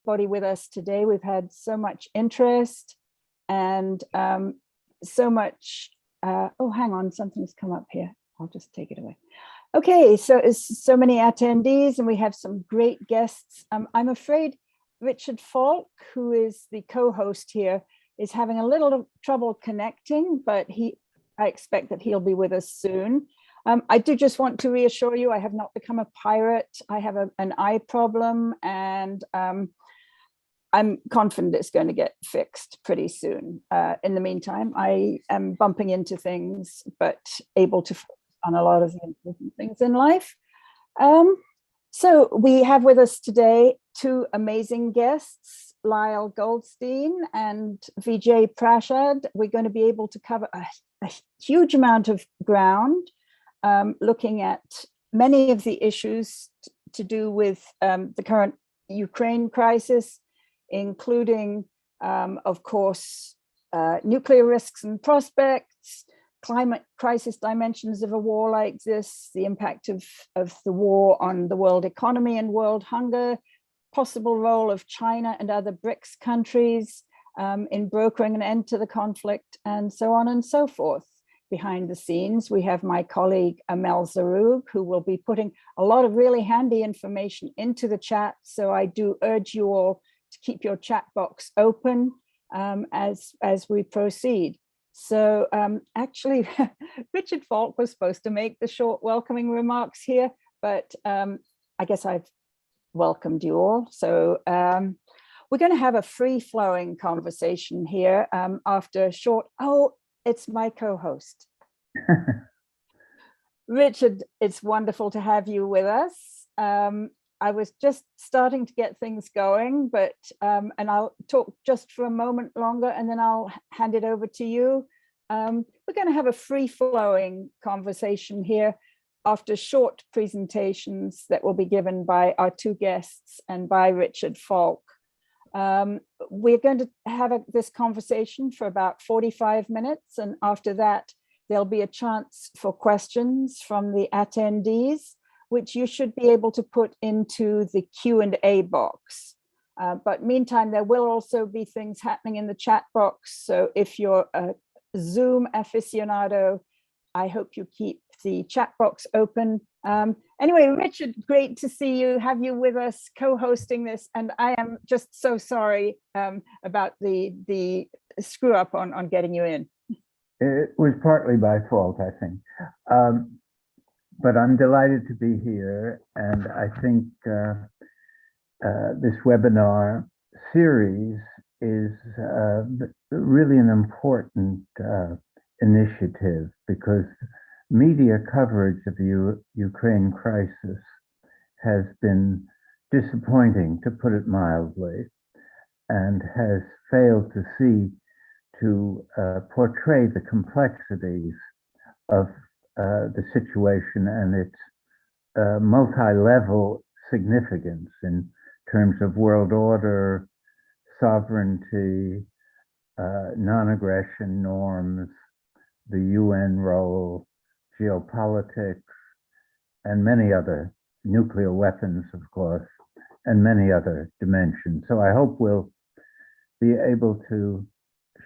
everybody with us today. We've had so much interest and so much, oh, hang on, something's come up here. I'll just take it away. Okay, so it's so many attendees and we have some great guests. I'm afraid Richard Falk, who is the co-host here, is having a little trouble connecting, but I expect that he'll be with us soon. I do just want to reassure you, I have not become a pirate. I have an eye problem and I'm confident it's going to get fixed pretty soon. In the meantime, I am bumping into things, but able to focus on a lot of the important things in life. So we have with us today two amazing guests, Lyle Goldstein and Vijay Prashad. We're going to be able to cover a huge amount of ground, looking at many of the issues to do with the current Ukraine crisis, including, of course, nuclear risks and prospects, climate crisis dimensions of a war like this, the impact of the war on the world economy and world hunger, possible role of China and other BRICS countries in brokering an end to the conflict, and so on and so forth. Behind the scenes, we have my colleague Amel Zaroug, who will be putting a lot of really handy information into the chat. So I do urge you all to keep your chat box open as we proceed. So actually, Richard Falk was supposed to make the short welcoming remarks here, but I guess I've welcomed you all. So we're going to have a free-flowing conversation here after a short, oh, it's my co-host. Richard, it's wonderful to have you with us. I was just starting to get things going, but and I'll talk just for a moment longer and then I'll hand it over to you. We're going to have a free-flowing conversation here after short presentations that will be given by our two guests and by Richard Falk. We're going to have this conversation for about 45 minutes, and after that, there'll be a chance for questions from the attendees, which you should be able to put into the Q&A box. But meantime, there will also be things happening in the chat box. So if you're a Zoom aficionado, I hope you keep the chat box open. Anyway, Richard, great to see you, have you with us co-hosting this. And I am just so sorry about the screw up on getting you in. It was partly my fault, I think. But I'm delighted to be here. And I think this webinar series is really an important initiative because media coverage of the Ukraine crisis has been disappointing, to put it mildly, and has failed to portray the complexities of the situation and its multi-level significance in terms of world order, sovereignty, non-aggression norms, the UN role, geopolitics, and many other, nuclear weapons, of course, and many other dimensions. So I hope we'll be able to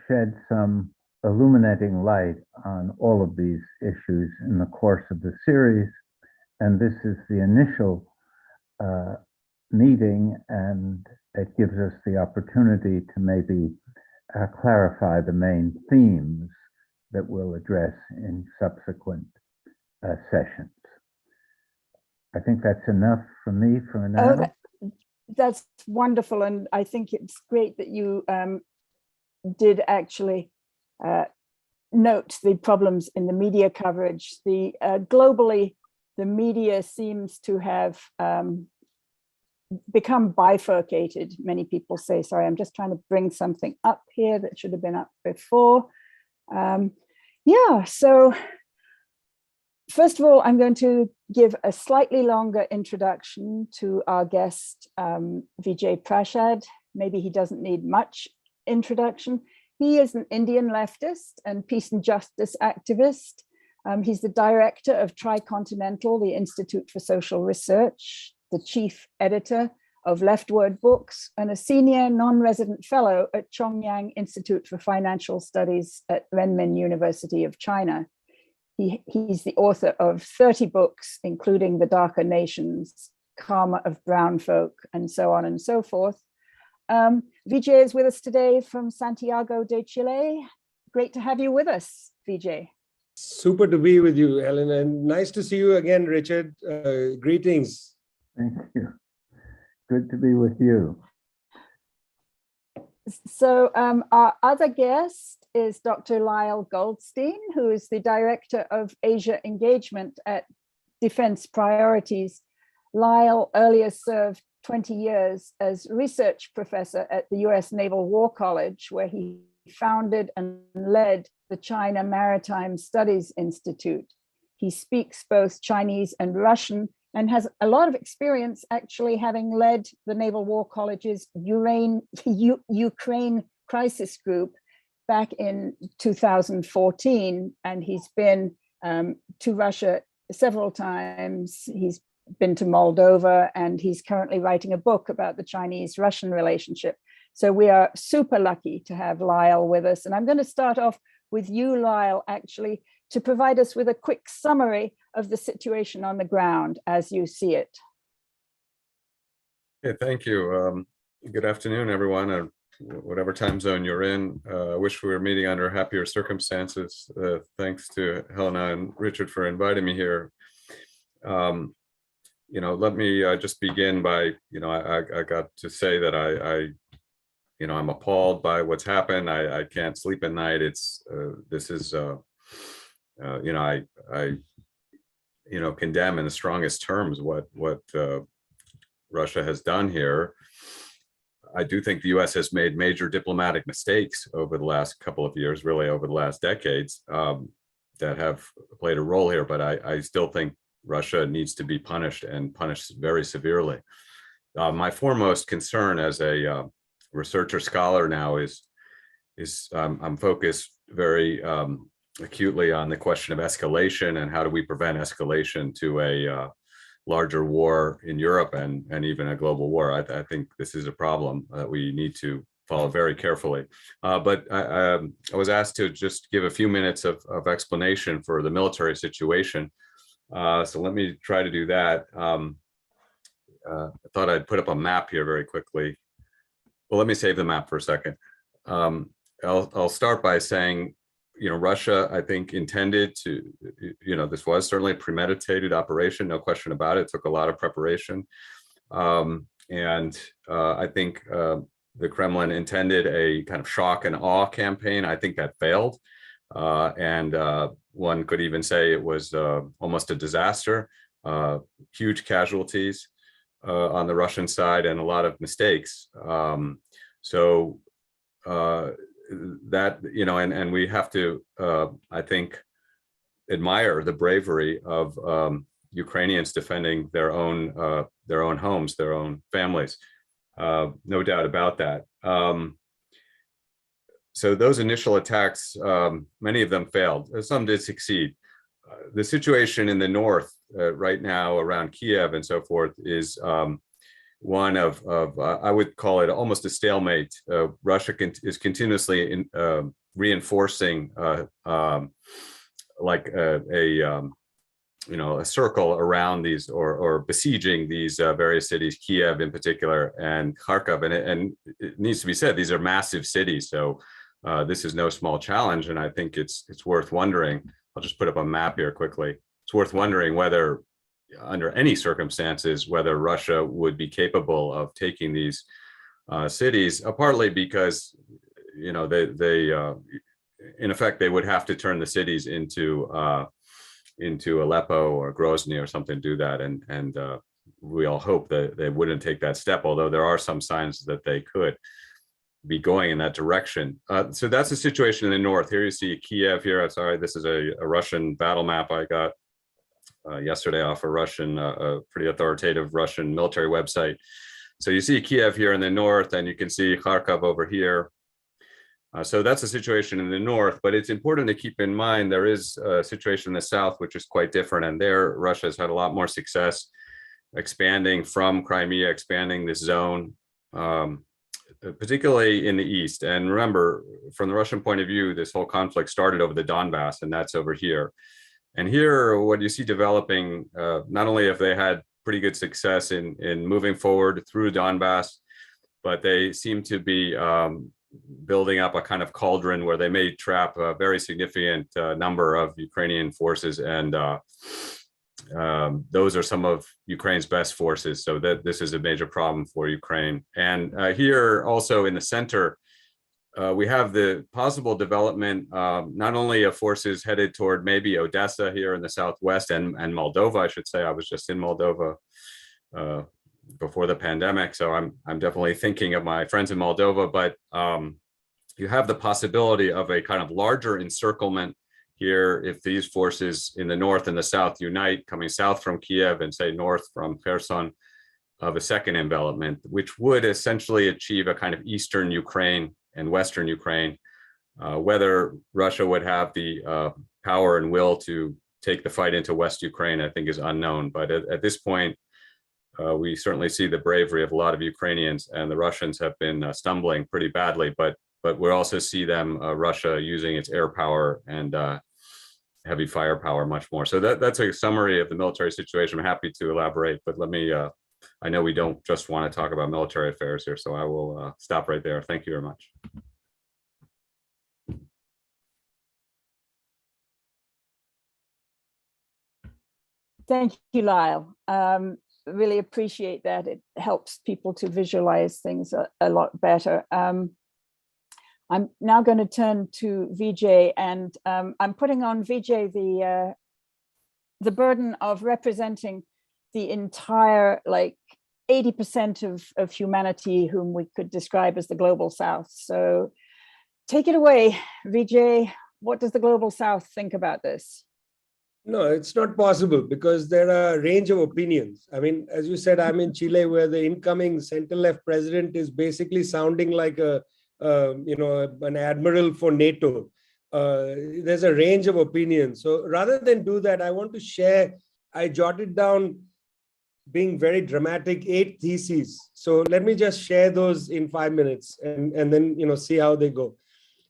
shed some illuminating light on all of these issues in the course of the series. And this is the initial meeting, and it gives us the opportunity to maybe clarify the main themes that we'll address in subsequent sessions. I think that's enough for me for now. Oh, that's wonderful. And I think it's great that you did actually note the problems in the media coverage. Globally, the media seems to have become bifurcated. Many people say, sorry, I'm just trying to bring something up here that should have been up before. Yeah, so first of all, I'm going to give a slightly longer introduction to our guest, Vijay Prashad. Maybe he doesn't need much introduction. He is an Indian leftist and peace and justice activist. He's the director of Tricontinental, the Institute for Social Research, the chief editor of Leftward Books and a senior non-resident fellow at Chongyang Institute for Financial Studies at Renmin University of China. He's the author of 30 books, including The Darker Nations, Karma of Brown Folk, and so on and so forth. Vijay is with us today from Santiago de Chile. Great to have you with us, Vijay. Super to be with you, Helena, and nice to see you again, Richard. Greetings. Thank you. Good to be with you. So our other guest is Dr. Lyle Goldstein, who is the Director of Asia Engagement at Defense Priorities. Lyle earlier served 20 years as research professor at the US Naval War College, where he founded and led the China Maritime Studies Institute. He speaks both Chinese and Russian and has a lot of experience actually having led the Naval War College's Ukraine crisis group back in 2014. And he's been to Russia several times. He's been to Moldova, and he's currently writing a book about the Chinese-Russian relationship. So we are super lucky to have Lyle with us. And I'm going to start off with you, Lyle, actually, to provide us with a quick summary of the situation on the ground as you see it. Yeah, thank you. Good afternoon, everyone. Whatever time zone you're in, I wish we were meeting under happier circumstances. Thanks to Helena and Richard for inviting me here. Let me just begin by, I got to say that I'm appalled by what's happened. I can't sleep at night. I condemn in the strongest terms what Russia has done here. I do think the U.S. has made major diplomatic mistakes over the last couple of years, really over the last decades, that have played a role here. But I still think Russia needs to be punished, and punished very severely. My foremost concern as a researcher scholar now is I'm focused very acutely on the question of escalation, and how do we prevent escalation to a larger war in Europe and even a global war. I think this is a problem that we need to follow very carefully. But I was asked to just give a few minutes of explanation for the military situation. So let me try to do that. I thought I'd put up a map here very quickly. Well, let me save the map for a second. I'll start by saying, Russia, I think, intended to, this was certainly a premeditated operation, no question about it. It took a lot of preparation. And I think the Kremlin intended a kind of shock and awe campaign. I think that failed. And one could even say it was almost a disaster, huge casualties on the Russian side, and a lot of mistakes. That, and we have to, I think, admire the bravery of Ukrainians defending their own homes, their own families. No doubt about that. So those initial attacks, many of them failed. Some did succeed. The situation in the north right now around Kiev and so forth is one of I would call it almost a stalemate. Russia is continuously reinforcing like a circle around these, or besieging these various cities, Kiev in particular, and Kharkov. And it needs to be said, these are massive cities. So this is no small challenge. And I think it's worth wondering, I'll just put up a map here quickly. It's worth wondering whether, under any circumstances, whether Russia would be capable of taking these cities, partly because, they in effect, they would have to turn the cities into Aleppo or Grozny or something, do that. And we all hope that they wouldn't take that step, although there are some signs that they could be going in that direction. So that's the situation in the north. Here you see Kiev here. Sorry, this is a Russian battle map I got yesterday off a pretty authoritative Russian military website. So you see Kiev here in the north, and you can see Kharkov over here. So that's the situation in the north, but it's important to keep in mind there is a situation in the south which is quite different, and there Russia has had a lot more success expanding from Crimea, expanding this zone, particularly in the east. And remember, from the Russian point of view, this whole conflict started over the Donbass, and that's over here. And here, what you see developing, not only have they had pretty good success in moving forward through Donbass, but they seem to be building up a kind of cauldron where they may trap a very significant number of Ukrainian forces, and those are some of Ukraine's best forces. So that this is a major problem for Ukraine. And here also in the center, we have the possible development, not only of forces headed toward maybe Odessa here in the southwest and Moldova, I should say. I was just in Moldova before the pandemic, so I'm definitely thinking of my friends in Moldova, but you have the possibility of a kind of larger encirclement here if these forces in the north and the south unite, coming south from Kiev and say north from Kherson, of a second envelopment, which would essentially achieve a kind of eastern Ukraine and western Ukraine. Whether Russia would have the power and will to take the fight into West Ukraine, I think is unknown. But at this point, we certainly see the bravery of a lot of Ukrainians, and the Russians have been stumbling pretty badly, but we also see them, Russia, using its air power and heavy firepower much more. So that's a summary of the military situation. I'm happy to elaborate, but let me, I know we don't just want to talk about military affairs here, so I will stop right there. Thank you very much. Thank you, Lyle. Really appreciate that. It helps people to visualize things a lot better. I'm now going to turn to Vijay, and I'm putting on Vijay the burden of representing the entire, like 80% of humanity whom we could describe as the global South. So take it away, Vijay. What does the global South think about this? No, it's not possible because there are a range of opinions. I mean, as you said, I'm in Chile, where the incoming center-left president is basically sounding like an admiral for NATO. There's a range of opinions. So rather than do that, I want to share, I jotted down, being very dramatic, 8 theses. So let me just share those in 5 minutes and then, see how they go.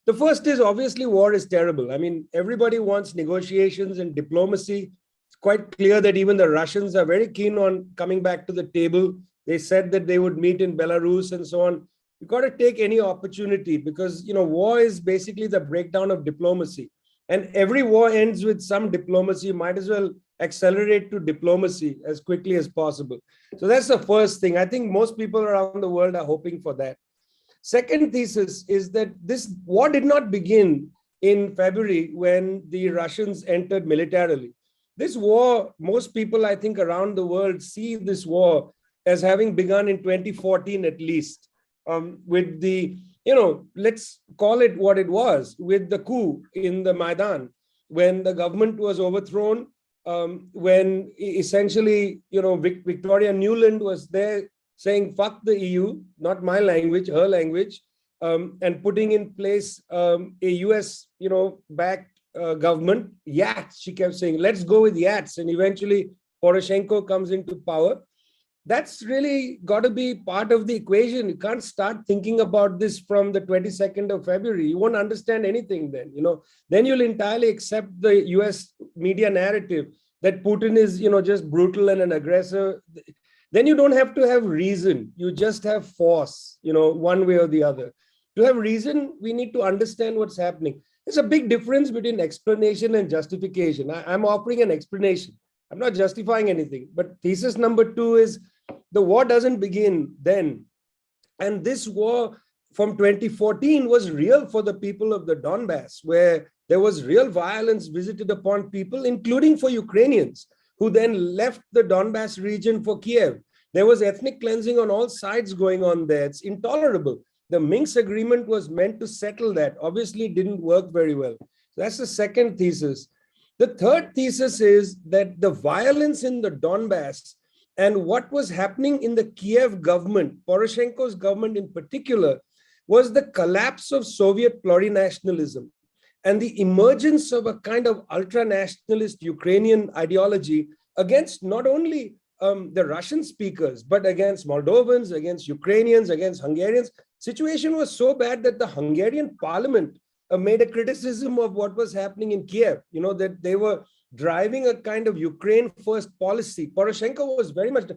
The first is, obviously, war is terrible. I mean, everybody wants negotiations and diplomacy. It's quite clear that even the Russians are very keen on coming back to the table. They said that they would meet in Belarus and so on. You've got to take any opportunity because, war is basically the breakdown of diplomacy. And every war ends with some diplomacy. You might as well accelerate to diplomacy as quickly as possible. So that's the first thing. I think most people around the world are hoping for that. Second thesis is that this war did not begin in February when the Russians entered militarily. This war, most people, I think, around the world see this war as having begun in 2014 at least, with the, let's call it what it was, with the coup in the Maidan, when the government was overthrown, when essentially, Victoria Nuland was there saying, fuck the EU, not my language, her language, and putting in place a US, backed government, Yats, she kept saying, let's go with Yats. And eventually Poroshenko comes into power. That's really got to be part of the equation. You can't start thinking about this from the 22nd of February. You won't understand anything then, Then you'll entirely accept the US media narrative that Putin is, just brutal and an aggressor. Then you don't have to have reason. You just have force, one way or the other. To have reason, we need to understand what's happening. There's a big difference between explanation and justification. I'm offering an explanation. I'm not justifying anything. But thesis number 2 is the war doesn't begin then. And this war from 2014 was real for the people of the Donbass, where there was real violence visited upon people, including for Ukrainians, who then left the Donbass region for Kiev. There was ethnic cleansing on all sides going on there. It's intolerable. The Minsk agreement was meant to settle that. Obviously, it didn't work very well. That's the second thesis. The third thesis is that the violence in the Donbass and what was happening in the Kiev government, Poroshenko's government in particular, was the collapse of Soviet plurinationalism and the emergence of a kind of ultra-nationalist Ukrainian ideology against not only the Russian speakers, but against Moldovans, against Ukrainians, against Hungarians. Situation was so bad that the Hungarian parliament made a criticism of what was happening in Kiev, that they were driving a kind of Ukraine first policy. Poroshenko was very much,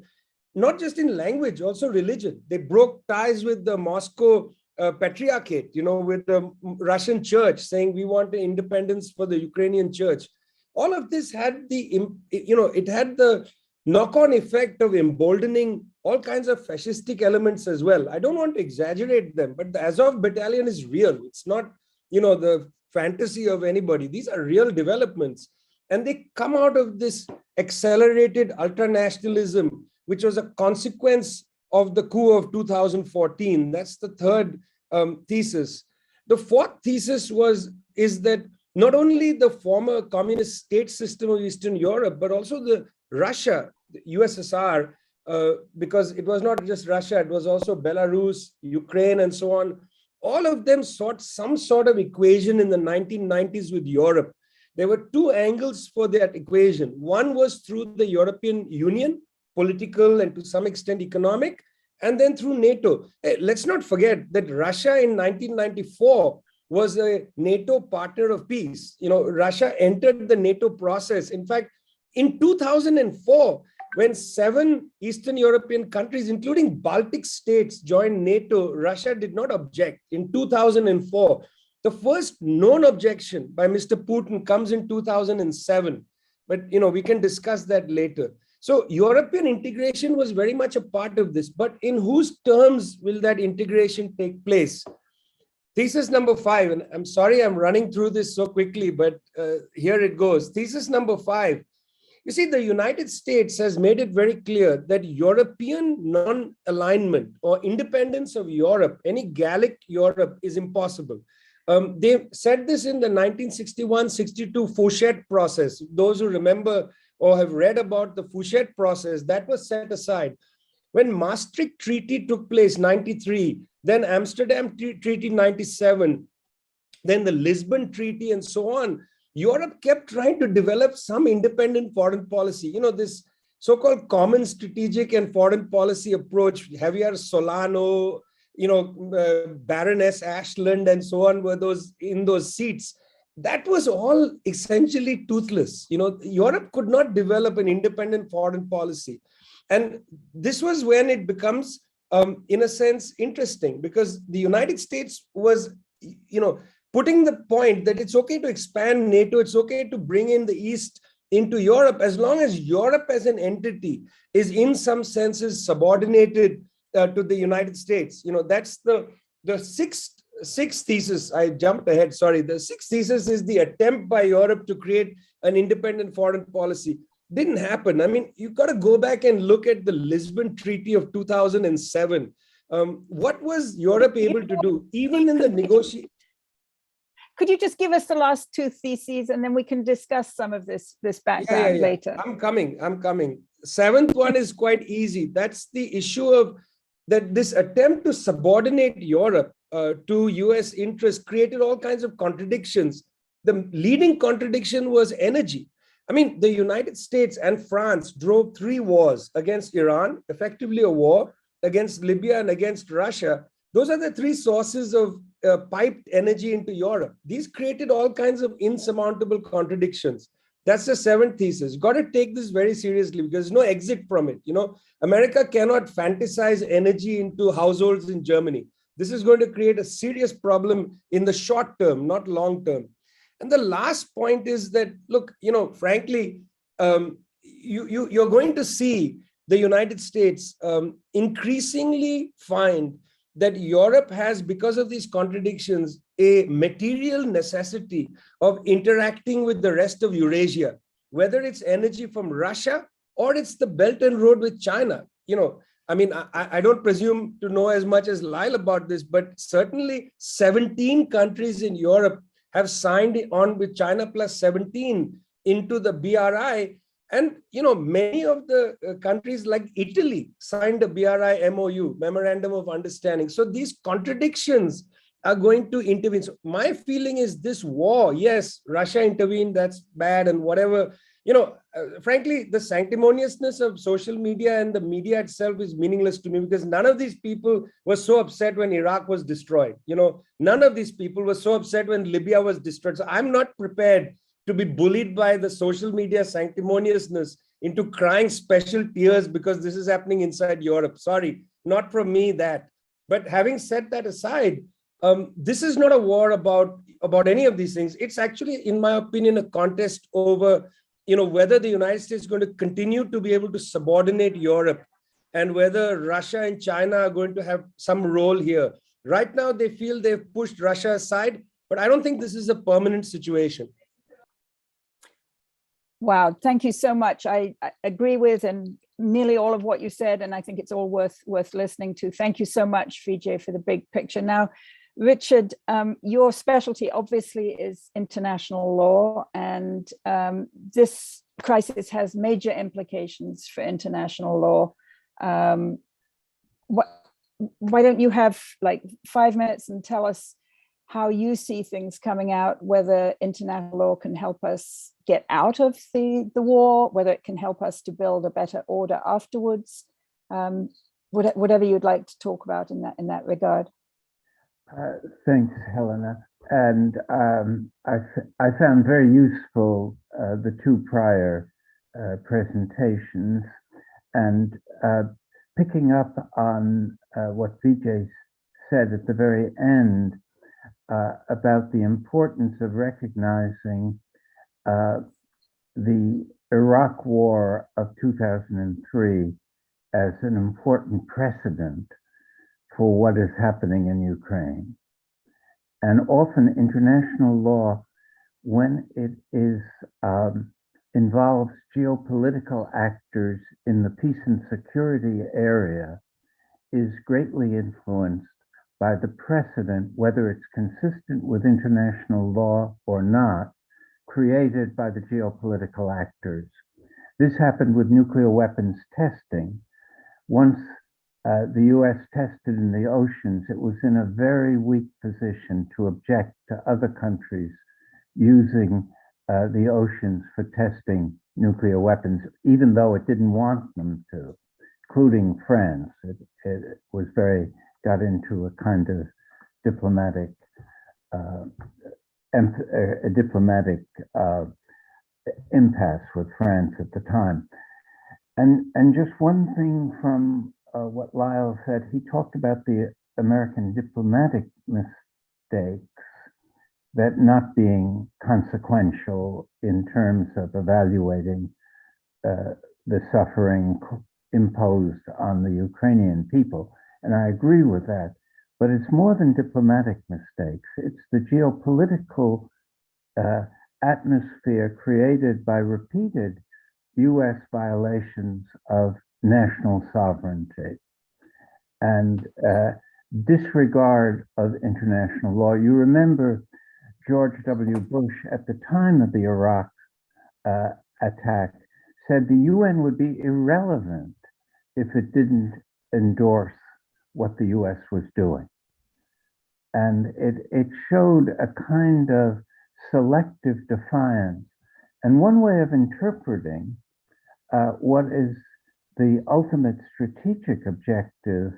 not just in language, also religion. They broke ties with the Moscow patriarchate, with the Russian church, saying we want an independence for the Ukrainian church. All of this had it had the knock-on effect of emboldening all kinds of fascistic elements as well. I don't want to exaggerate them, but the Azov battalion is real. It's not, the fantasy of anybody. These are real developments. And they come out of this accelerated ultranationalism, which was a consequence of the coup of 2014. That's the third thesis. The fourth thesis is that not only the former communist state system of Eastern Europe, but also the Russia, the USSR, because it was not just Russia, it was also Belarus, Ukraine, and so on. All of them sought some sort of equation in the 1990s with Europe. There were two angles for that equation. One was through the European Union, political and to some extent economic, and then through NATO. Let's not forget that Russia in 1994 was a NATO partner of peace. Russia entered the NATO process. In fact, in 2004, when 7 Eastern European countries, including Baltic states, joined NATO, Russia did not object. In 2004, the first known objection by Mr. Putin comes in 2007. But, we can discuss that later. So European integration was very much a part of this. But in whose terms will that integration take place? Thesis number 5, and I'm sorry I'm running through this so quickly, but here it goes. Thesis number 5. You see, the United States has made it very clear that European non-alignment or independence of Europe, any Gallic Europe, is impossible. They said this in the 1961-62 Fouchet process. Those who remember or have read about the Fouchet process, that was set aside. When Maastricht Treaty took place, 93, then Amsterdam Treaty, 97, then the Lisbon Treaty, and so on, Europe kept trying to develop some independent foreign policy. This so-called common strategic and foreign policy approach, Javier Solano, Baroness Ashland, and so on, were in those seats. That was all essentially toothless. Europe could not develop an independent foreign policy. And this was when it becomes, in a sense, interesting, because the United States was, putting the point that it's okay to expand NATO, it's okay to bring in the East into Europe, as long as Europe as an entity is in some senses subordinated to the United States. That's the sixth thesis. I jumped ahead, sorry. The sixth thesis is the attempt by Europe to create an independent foreign policy. Didn't happen. I mean, you've got to go back and look at the Lisbon Treaty of 2007. What was Europe able to do, even in the negotiation? Could you just give us the last 2 theses, and then we can discuss some of this background later? I'm coming. Seventh one is quite easy. That's the issue of that this attempt to subordinate Europe to US interests created all kinds of contradictions. The leading contradiction was energy. I mean, the United States and France drove 3 wars against Iran, effectively a war, against Libya and against Russia. Those are the 3 sources of piped energy into Europe. These created all kinds of insurmountable contradictions. That's the 7th thesis. Got to take this very seriously, because there's no exit from it. America cannot fantasize energy into households in Germany. This is going to create a serious problem in the short term, not long term. And the last point is that, look, frankly, you're going to see the United States increasingly find that Europe has, because of these contradictions, a material necessity of interacting with the rest of Eurasia, whether it's energy from Russia or it's the Belt and Road with China. I don't presume to know as much as Lyle about this, but certainly 17 countries in Europe have signed on with China plus 17 into the BRI. And, many of the countries like Italy signed a BRI MOU, Memorandum of Understanding. So these contradictions are going to intervene. So my feeling is this war, yes, Russia intervened, that's bad and whatever, frankly, the sanctimoniousness of social media and the media itself is meaningless to me, because none of these people were so upset when Iraq was destroyed. None of these people were so upset when Libya was destroyed. So I'm not prepared to be bullied by the social media sanctimoniousness into crying special tears because this is happening inside Europe. Sorry, not from me that. But having set that aside, this is not a war about any of these things. It's actually, in my opinion, a contest over whether the United States is going to continue to be able to subordinate Europe, and whether Russia and China are going to have some role here. Right now, they feel they've pushed Russia aside, but I don't think this is a permanent situation. Wow, thank you so much. I agree with and nearly all of what you said, and I think it's all worth listening to. Thank you so much, Vijay, for the big picture. Now, Richard, your specialty obviously is international law, and this crisis has major implications for international law. Why don't you have like 5 minutes and tell us how you see things coming out, whether international law can help us get out of the war, whether it can help us to build a better order afterwards, whatever you'd like to talk about in that regard. Thanks, Helena. And I found very useful the two prior presentations, and picking up on what Vijay said at the very end about the importance of recognizing the Iraq War of 2003 as an important precedent for what is happening in Ukraine. And often international law, when it is involves geopolitical actors in the peace and security area, is greatly influenced by the precedent, whether it's consistent with international law or not, created by the geopolitical actors. This happened with nuclear weapons testing. Once the US tested in the oceans, it was in a very weak position to object to other countries using the oceans for testing nuclear weapons, even though it didn't want them to, including France. It was got into a kind of diplomatic impasse with France at the time. And just one thing from what Lyle said, he talked about the American diplomatic mistakes, that not being consequential in terms of evaluating the suffering imposed on the Ukrainian people. And I agree with that, but it's more than diplomatic mistakes. It's the geopolitical atmosphere created by repeated US violations of national sovereignty and disregard of international law. You remember George W. Bush, at the time of the Iraq attack, said the UN would be irrelevant if it didn't endorse what the US was doing. And it showed a kind of selective defiance. And one way of interpreting what is the ultimate strategic objective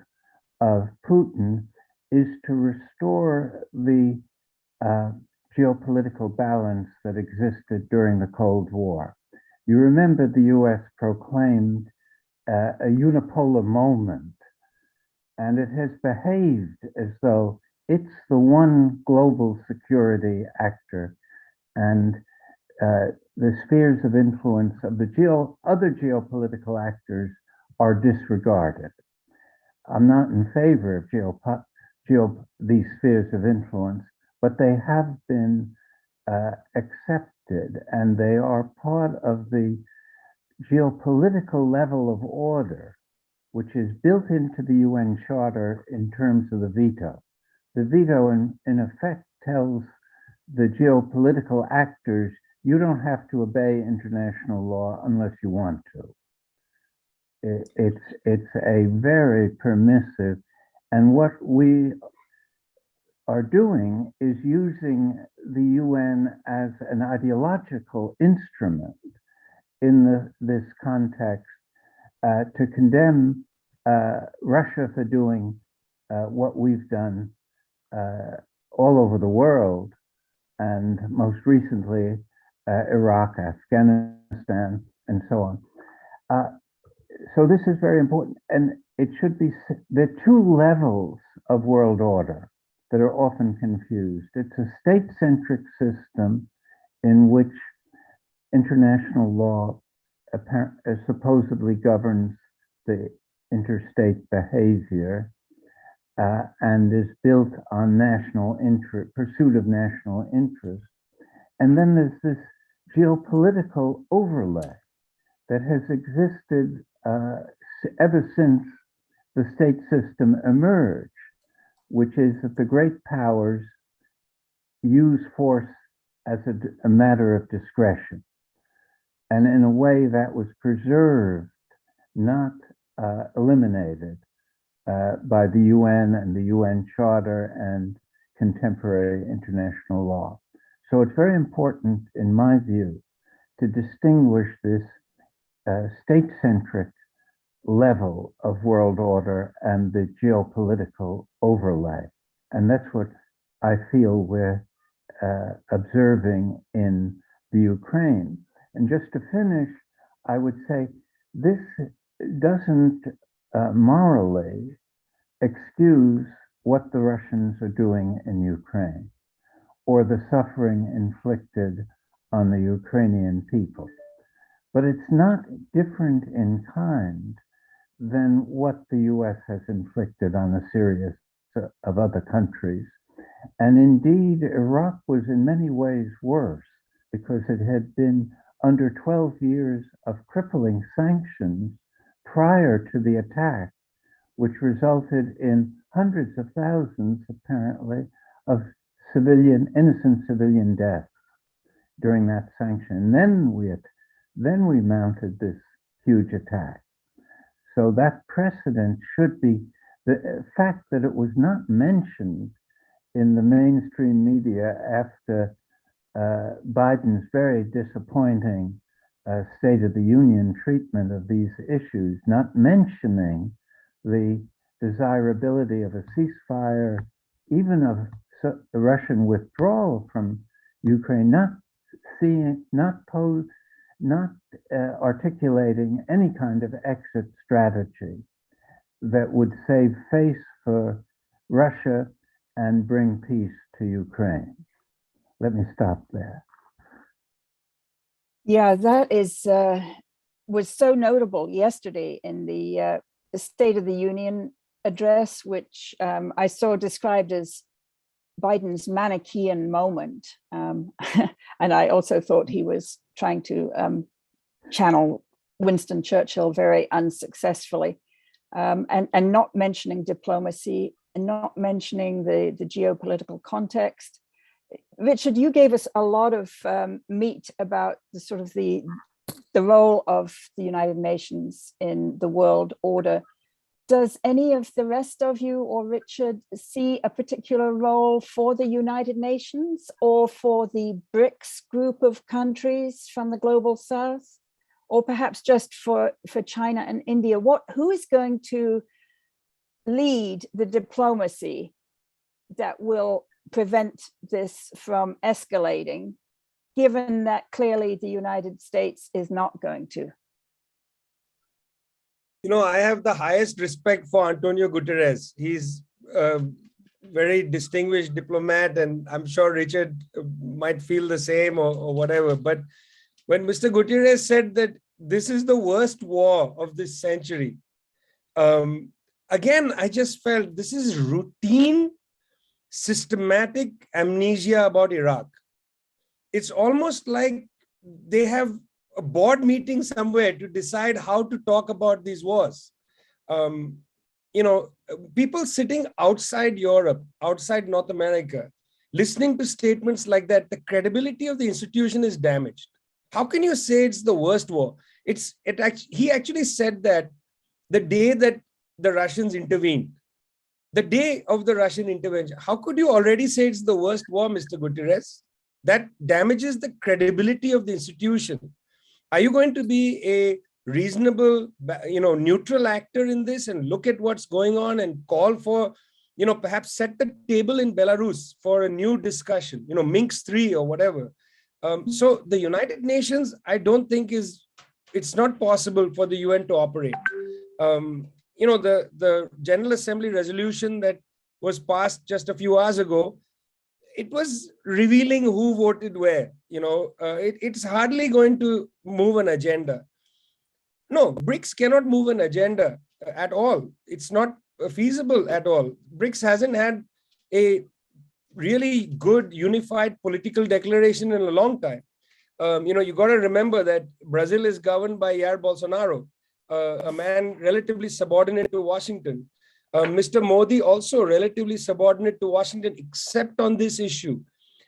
of Putin is to restore the geopolitical balance that existed during the Cold War. You remember the US proclaimed a unipolar moment, and it has behaved as though it's the one global security actor, and the spheres of influence of the other geopolitical actors are disregarded. I'm not in favor of these spheres of influence, but they have been accepted, and they are part of the geopolitical level of order, which is built into the UN Charter in terms of the veto. The veto, in effect, tells the geopolitical actors, you don't have to obey international law unless you want to. It's a very permissive, and what we are doing is using the UN as an ideological instrument in this context to condemn Russia for doing what we've done all over the world, and most recently Iraq, Afghanistan, and so on. So this is very important, and it should be, there are two levels of world order that are often confused. It's a state-centric system in which international law supposedly governs the interstate behavior and is built on pursuit of national interest. And then there's this geopolitical overlay that has existed ever since the state system emerged, which is that the great powers use force as a matter of discretion. And in a way that was preserved, not eliminated by the UN and the UN Charter and contemporary international law. So it's very important, in my view, to distinguish this state-centric level of world order and the geopolitical overlay. And that's what I feel we're observing in the Ukraine. And just to finish, I would say this doesn't morally excuse what the Russians are doing in Ukraine or the suffering inflicted on the Ukrainian people. But it's not different in kind than what the US has inflicted on a series of other countries. And indeed, Iraq was in many ways worse because it had been under 12 years of crippling sanctions prior to the attack, which resulted in hundreds of thousands, apparently, of innocent civilian deaths during that sanction. And then we mounted this huge attack. So that precedent should be, the fact that it was not mentioned in the mainstream media after Biden's very disappointing State of the Union treatment of these issues, not mentioning the desirability of a ceasefire, even of the Russian withdrawal from Ukraine, not articulating any kind of exit strategy that would save face for Russia and bring peace to Ukraine. Let me stop there. Yeah, that was so notable yesterday in the State of the Union address, which I saw described as Biden's Manichaean moment. And I also thought he was trying to channel Winston Churchill very unsuccessfully, and not mentioning diplomacy and not mentioning the geopolitical context. Richard, you gave us a lot of meat about the sort of the role of the United Nations in the world order. Does any of the rest of you or Richard see a particular role for the United Nations or for the BRICS group of countries from the global south, or perhaps just for China and India? Who is going to lead the diplomacy that will prevent this from escalating, given that clearly the United States is not going to? You know, I have the highest respect for Antonio Guterres. He's a very distinguished diplomat, and I'm sure Richard might feel the same or whatever. But when Mr. Guterres said that this is the worst war of this century, again, I just felt this is routine, systematic amnesia about Iraq. It's almost like they have a board meeting somewhere to decide how to talk about these wars. You know, people sitting outside Europe, outside North America, listening to statements like that, the credibility of the institution is damaged. How can you say it's the worst war? He actually said that the day that the Russians intervened, the day of the Russian intervention, how could you already say it's the worst war, Mr. Guterres? That damages the credibility of the institution. Are you going to be a reasonable, neutral actor in this and look at what's going on and call for, perhaps set the table in Belarus for a new discussion, Minsk 3 or whatever. So the United Nations, I don't think it's not possible for the UN to operate. The General Assembly resolution that was passed just a few hours ago, it was revealing who voted where. It's hardly going to move an agenda. No, BRICS cannot move an agenda at all. It's not feasible at all. BRICS hasn't had a really good unified political declaration in a long time. You got to remember that Brazil is governed by Jair Bolsonaro, a man relatively subordinate to Washington. Mr. Modi also relatively subordinate to Washington, except on this issue.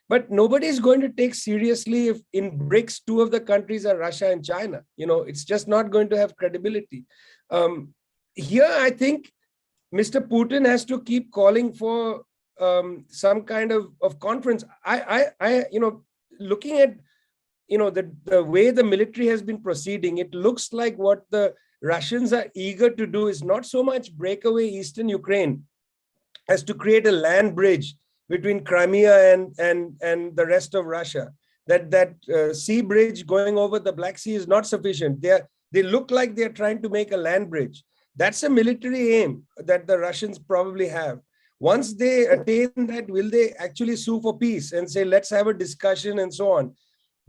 But nobody is going to take seriously if in BRICS, two of the countries are Russia and China. It's just not going to have credibility. Here, I think Mr. Putin has to keep calling for some kind of conference. Looking at the way the military has been proceeding, it looks like what the Russians are eager to do is not so much break away eastern Ukraine as to create a land bridge between Crimea and the rest of Russia. That sea bridge going over the Black Sea is not sufficient. They look like they're trying to make a land bridge. That's a military aim that the Russians probably have. Once they attain that, will they actually sue for peace and say, let's have a discussion and so on?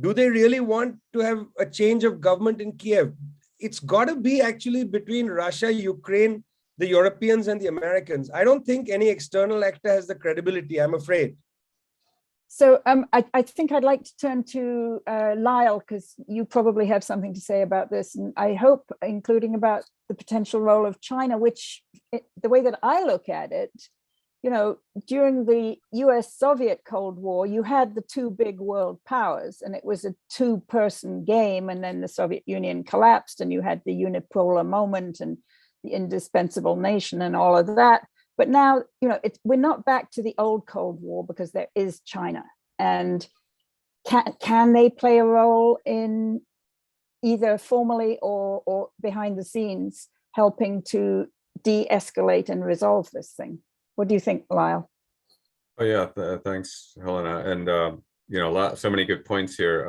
Do they really want to have a change of government in Kiev? It's got to be actually between Russia, Ukraine, the Europeans and the Americans. I don't think any external actor has the credibility, I'm afraid. So I think I'd like to turn to Lyle, because you probably have something to say about this. And I hope, including about the potential role of China, which the way that I look at it, during the US-Soviet Cold War, you had the two big world powers, and it was a two-person game. And then the Soviet Union collapsed, and you had the unipolar moment and the indispensable nation and all of that. But now, we're not back to the old Cold War, because there is China. And can they play a role in either formally or behind the scenes helping to de-escalate and resolve this thing? What do you think, Lyle? Oh yeah, thanks, Helena. And so many good points here.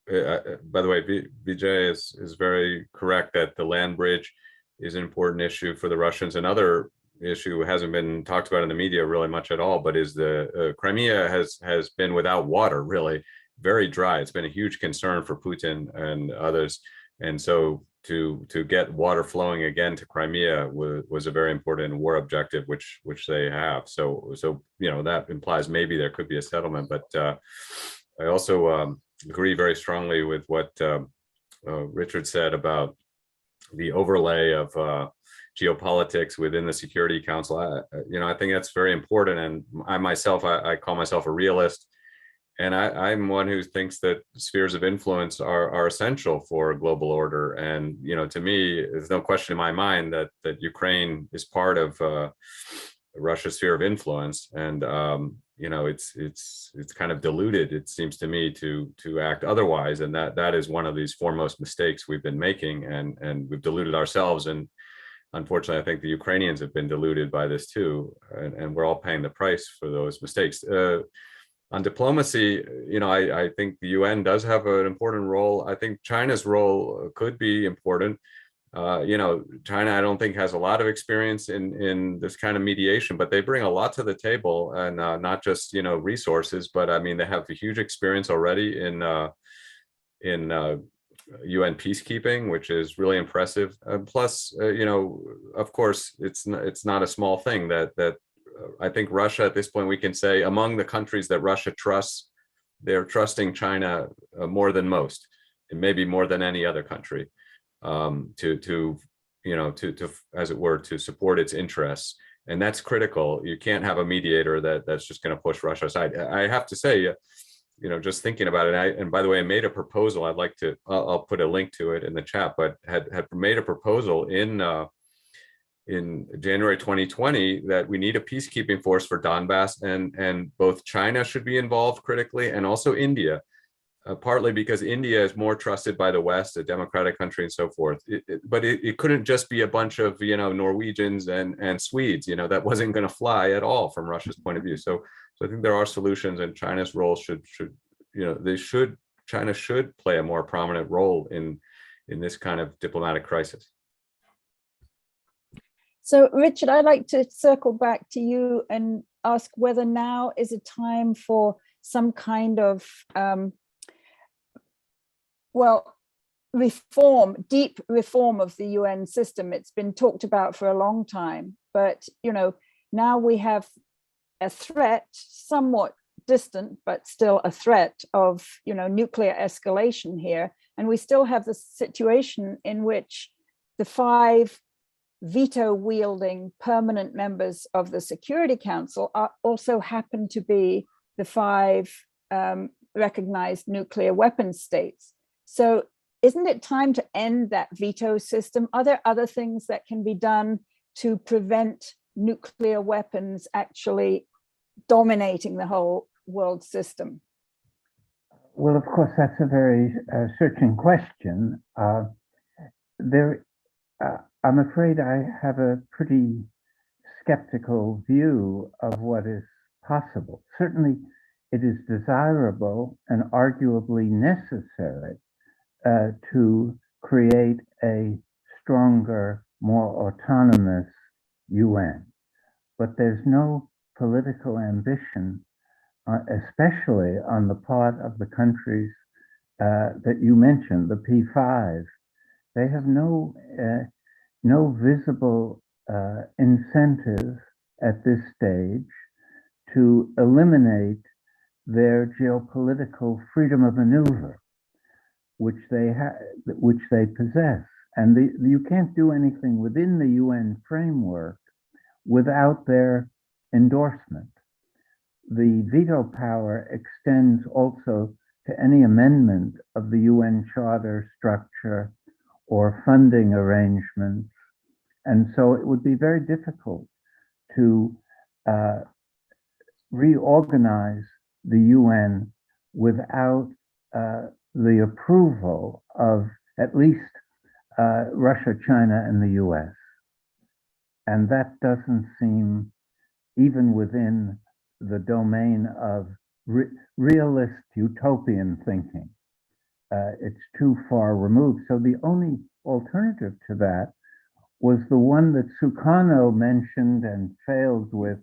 By the way, Vijay is very correct that the land bridge is an important issue for the Russians. Another issue hasn't been talked about in the media really much at all, but is the Crimea has been without water, really very dry. It's been a huge concern for Putin and others, and so to get water flowing again to Crimea was a very important war objective, which they have. So that implies maybe there could be a settlement. But I also agree very strongly with what Richard said about the overlay of geopolitics within the Security Council. I think that's very important. And I myself, I call myself a realist. And I'm one who thinks that spheres of influence are essential for a global order. And, to me, there's no question in my mind that Ukraine is part of Russia's sphere of influence. And, it's kind of diluted, it seems to me, to act otherwise. And that is one of these foremost mistakes we've been making. And we've diluted ourselves. And unfortunately, I think the Ukrainians have been diluted by this too. And we're all paying the price for those mistakes. On diplomacy, I think the UN does have an important role. I think China's role could be important. China, I don't think, has a lot of experience in this kind of mediation, but they bring a lot to the table, and not just resources, but I mean they have a huge experience already in UN peacekeeping, which is really impressive. Plus, of course, it's not a small thing that I think Russia at this point, we can say among the countries that Russia trusts, they're trusting China more than most, and maybe more than any other country, to as it were, to support its interests. And that's critical. You can't have a mediator that's just going to push Russia aside. I have to say, just thinking about it, and by the way, I made a proposal. I'll put a link to it in the chat, but had made a proposal in January 2020 that we need a peacekeeping force for Donbass, and both China should be involved critically, and also India. partly because India is more trusted by the West, a democratic country and so forth. But it couldn't just be a bunch of, Norwegians and Swedes, that wasn't going to fly at all from Russia's point of view. So I think there are solutions, and China's role China should play a more prominent role in this kind of diplomatic crisis. So, Richard, I'd like to circle back to you and ask whether now is a time for some kind of deep reform of the UN system. It's been talked about for a long time, but now we have a threat, somewhat distant, but still a threat of nuclear escalation here, and we still have the situation in which the 5 veto-wielding permanent members of the Security Council also happen to be the 5 recognized nuclear weapon states. So isn't it time to end that veto system? Are there other things that can be done to prevent nuclear weapons actually dominating the whole world system? Well, of course, that's a very searching question. I'm afraid I have a pretty skeptical view of what is possible. Certainly, it is desirable and arguably necessary to create a stronger, more autonomous UN. But there's no political ambition, especially on the part of the countries that you mentioned, the P5. They have no visible incentive at this stage to eliminate their geopolitical freedom of maneuver, which they possess. And you can't do anything within the UN framework without their endorsement. The veto power extends also to any amendment of the UN Charter structure or funding arrangements. And so it would be very difficult to reorganize the UN without the approval of at least Russia, China, and the US. And that doesn't seem even within the domain of realist utopian thinking. It's too far removed. So the only alternative to that was the one that Sukarno mentioned and failed with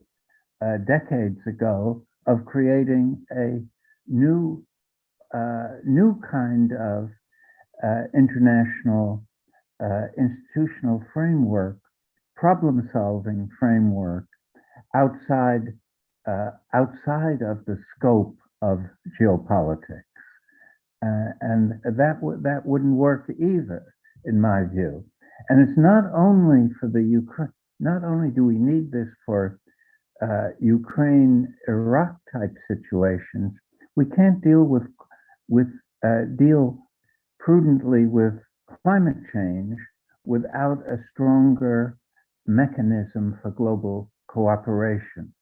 decades ago, of creating a new kind of international institutional framework, problem-solving framework outside of the scope of geopolitics, and that wouldn't work either, in my view. And it's not only for the Ukraine. Not only do we need this for Ukraine-Iraq type situations, we can't deal prudently with climate change without a stronger mechanism for global cooperation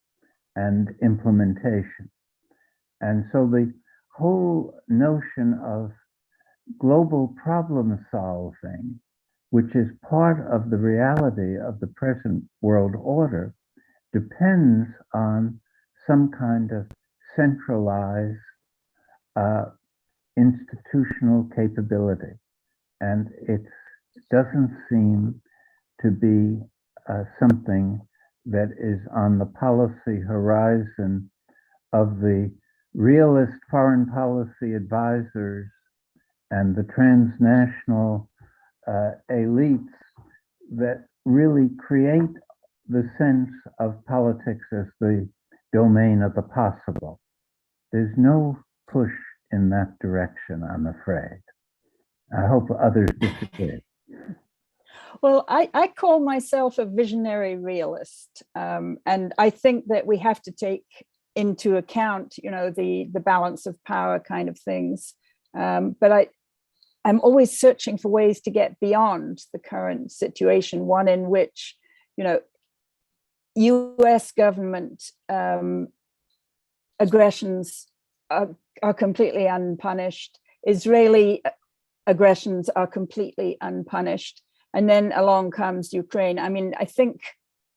and implementation. And so the whole notion of global problem solving, which is part of the reality of the present world order, depends on some kind of centralized institutional capability. And it doesn't seem to be something that is on the policy horizon of the realist foreign policy advisors and the transnational elites that really create the sense of politics as the domain of the possible. There's no push in that direction, I'm afraid. I hope others disagree. Well, I call myself a visionary realist, and I think that we have to take into account, the balance of power kind of things. But I'm always searching for ways to get beyond the current situation, one in which, US government aggressions are completely unpunished. Israeli aggressions are completely unpunished. And then along comes Ukraine. I mean, I think,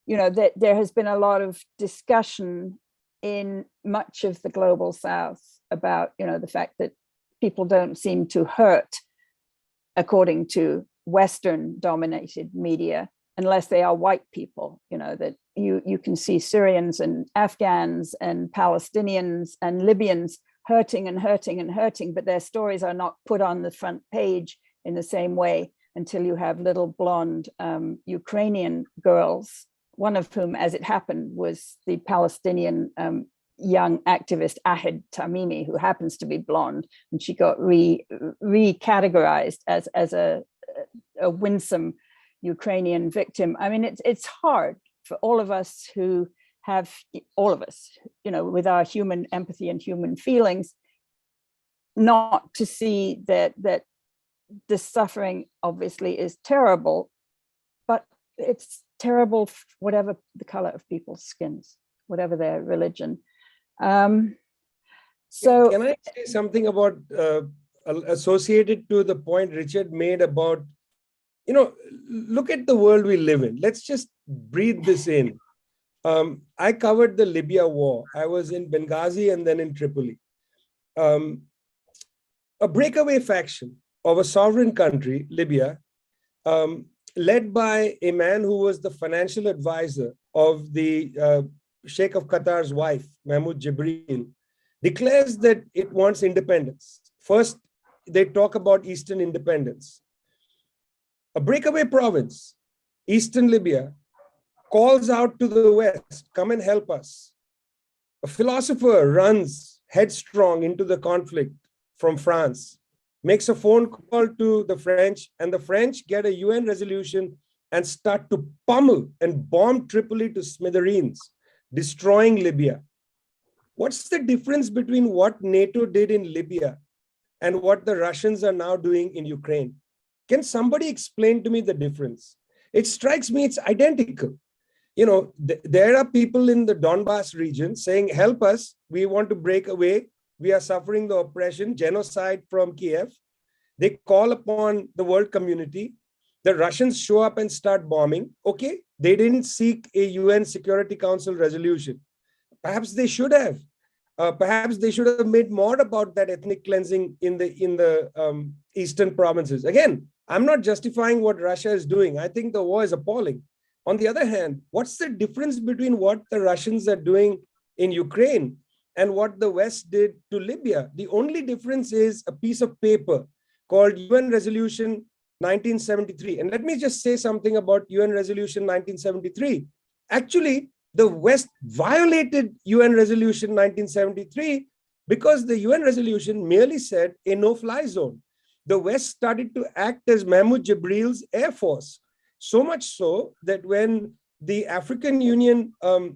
that there has been a lot of discussion in much of the global South about, the fact that people don't seem to hurt, according to Western dominated media, unless they are white people, that you can see Syrians and Afghans and Palestinians and Libyans hurting and hurting and hurting, but their stories are not put on the front page in the same way until you have little blonde Ukrainian girls, one of whom, as it happened, was the Palestinian young activist Ahid Tamimi, who happens to be blonde, and she got recategorized as a winsome Ukrainian victim. I mean, it's hard for all of us who have, with our human empathy and human feelings, not to see that the suffering obviously is terrible, but it's terrible whatever the color of people's skins, whatever their religion. So can I say something about associated to the point Richard made about, look at the world we live in. Let's just breathe this in. I covered the Libya war. I was in Benghazi and then in Tripoli. A breakaway faction of a sovereign country, Libya, led by a man who was the financial advisor of the Sheikh of Qatar's wife, Mahmoud Jibril, declares that it wants independence. First, they talk about Eastern independence. A breakaway province, Eastern Libya, calls out to the West, come and help us. A philosopher runs headstrong into the conflict from France, makes a phone call to the French, and the French get a UN resolution and start to pummel and bomb Tripoli to smithereens, destroying Libya. What's the difference between what NATO did in Libya and what the Russians are now doing in Ukraine? Can somebody explain to me the difference? It strikes me it's identical. There are people in the Donbass region saying, help us, we want to break away. We are suffering the oppression, genocide from Kiev. They call upon the world community. The Russians show up and start bombing. Okay, they didn't seek a UN Security Council resolution. Perhaps they should have. Perhaps they should have made more about that ethnic cleansing in the eastern provinces. Again, I'm not justifying what Russia is doing. I think the war is appalling. On the other hand, what's the difference between what the Russians are doing in Ukraine and what the West did to Libya? The only difference is a piece of paper called UN Resolution 1973. And let me just say something about UN Resolution 1973. Actually, the West violated UN Resolution 1973 because the UN resolution merely said a no-fly zone. The West started to act as Mahmoud Jibril's air force. So much so that when the African Union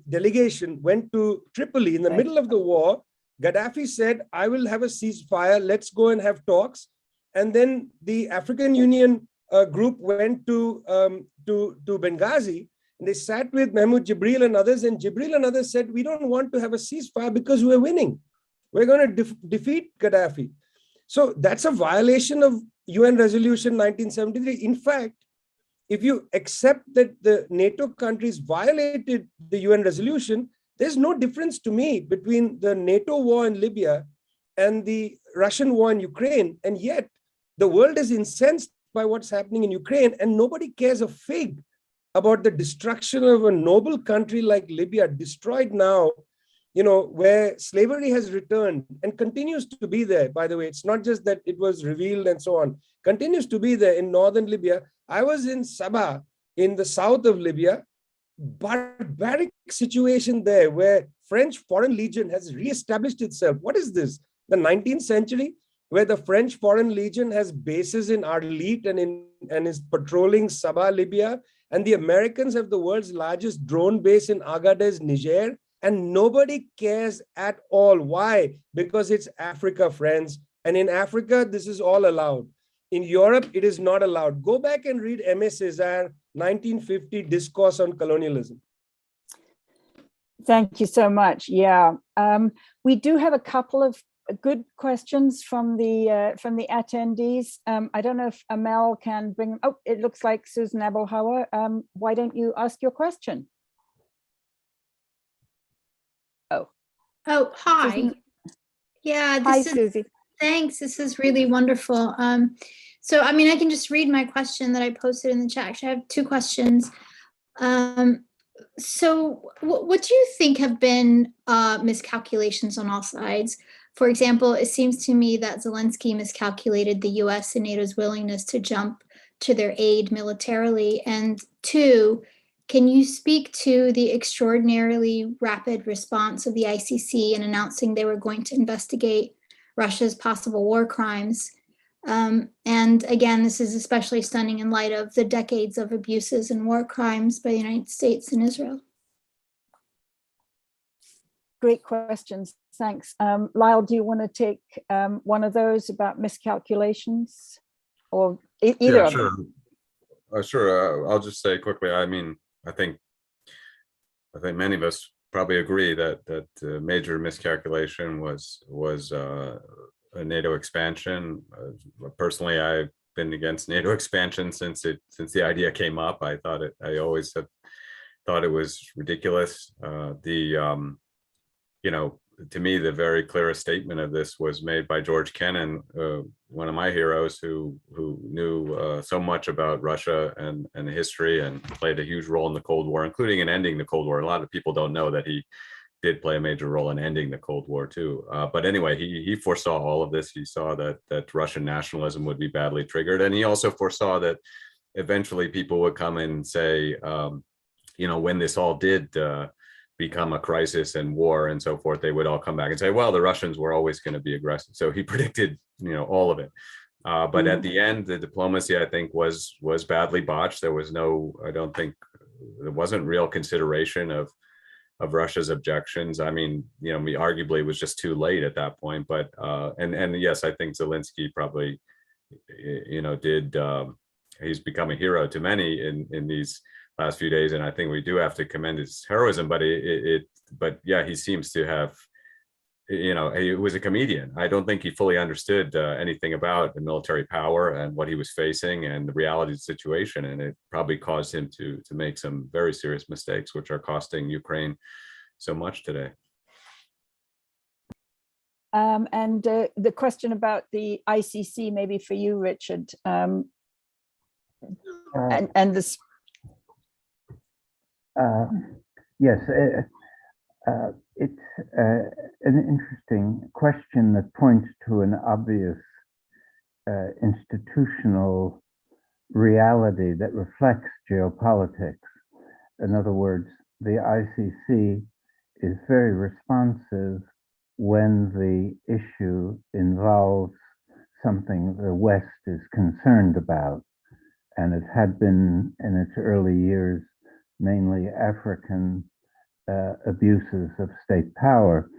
delegation went to Tripoli in the middle of the war, Gaddafi said, I will have a ceasefire, let's go and have talks. And then the African Union group went to Benghazi, and they sat with Mahmoud Jibril and others, and Jibril and others said, we don't want to have a ceasefire because we're winning. We're going to defeat Gaddafi. So that's a violation of UN Resolution 1973. In fact, if you accept that the NATO countries violated the UN resolution, there's no difference to me between the NATO war in Libya and the Russian war in Ukraine. And yet the world is incensed by what's happening in Ukraine, and nobody cares a fig about the destruction of a noble country like Libya, destroyed now, where slavery has returned and continues to be there. By the way, it's not just that it was revealed and so on, continues to be there in northern Libya. I was in Sabah in the south of Libya, barbaric situation there where French Foreign Legion has reestablished itself. What is this? The 19th century, where the French Foreign Legion has bases in Arlit and is patrolling Sabah, Libya, and the Americans have the world's largest drone base in Agadez, Niger, and nobody cares at all. Why? Because it's Africa, friends. And in Africa, this is all allowed. In Europe, it is not allowed. Go back and read Aimé Césaire, 1950 Discourse on Colonialism. Thank you so much. Yeah, we do have a couple of good questions from the attendees. I don't know if Amel can bring. Oh, it looks like Susan Abelhauer. Why don't you ask your question? Oh, hi. Susan. Yeah, Hi, this is, Susie. thanks. This is really wonderful. So, I mean, I can just read my question that I posted in the chat. Actually, I have two questions. So what do you think have been miscalculations on all sides? For example, it seems to me that Zelensky miscalculated the US and NATO's willingness to jump to their aid militarily. And two, can you speak to the extraordinarily rapid response of the ICC in announcing they were going to investigate Russia's possible war crimes? And again, this is especially stunning in light of the decades of abuses and war crimes by the United States and Israel. Great questions. Thanks. Lyle, do you want to take one of those about miscalculations, or either Yeah, of sure. them? Sure. I'll just say quickly. I mean, I think many of us probably agree that major miscalculation was a NATO expansion. Personally, I've been against NATO expansion since the idea came up. I always have thought it was ridiculous. You know, to me, the very clearest statement of this was made by George Kennan, one of my heroes, who knew so much about Russia and the history, and played a huge role in the Cold War, including in ending the Cold War. A lot of people don't know that he did play a major role in ending the Cold War too. But anyway, he foresaw all of this. He saw that Russian nationalism would be badly triggered, and he also foresaw that eventually people would come and say, you know, when this all did become a crisis and war and so forth, they would all come back and say, well, the Russians were always going to be aggressive. So he predicted, you know, all of it. But at the end, the diplomacy, I think, was badly botched. There was I don't think there wasn't real consideration of Russia's objections. I mean, you know, arguably it was just too late at that point. But and yes, I think Zelensky probably, you know, he's become a hero to many in these last few days, and I think we do have to commend his heroism. But but yeah, he seems to have, you know, he was a comedian. I don't think he fully understood anything about the military power and what he was facing and the reality of the situation, and it probably caused him to make some very serious mistakes, which are costing Ukraine so much today. And the question about the ICC, maybe for you, Richard, and this. Yes, it's an interesting question that points to an obvious institutional reality that reflects geopolitics. In other words, the ICC is very responsive when the issue involves something the West is concerned about, and it had been in its early years mainly African abuses of state power,